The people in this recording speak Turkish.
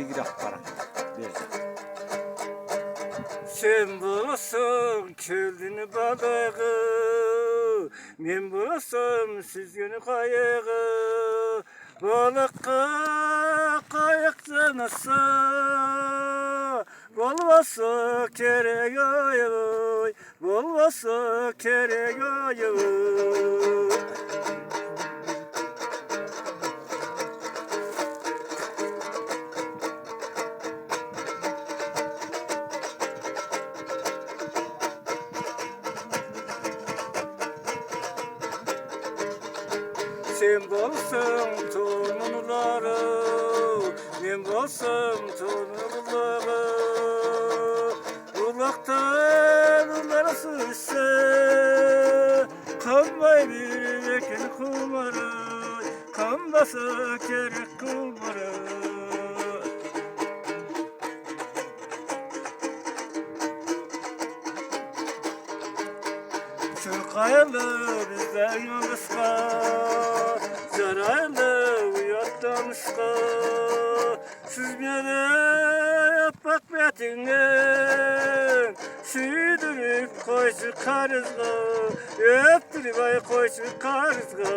Tegraf para verdi. Sen bulasın köldünü balığı, men bulasam süzgünü kayığı. Balıkka kayık canasa, bolmasa kerek ayı, bolmasa kerek ayı. Sen bolsam tonunları, men bolsam tonunları. Ulaktan ulara süzse, kanmay bir ekin kumarı, kanmasa kerek kumarı. Şu kayalı bizden yoluşka, zararlı uyatlamışka. Süzmede yaprak betinden, süydürüp koysu karızga, öptürüp ay koysu karızga.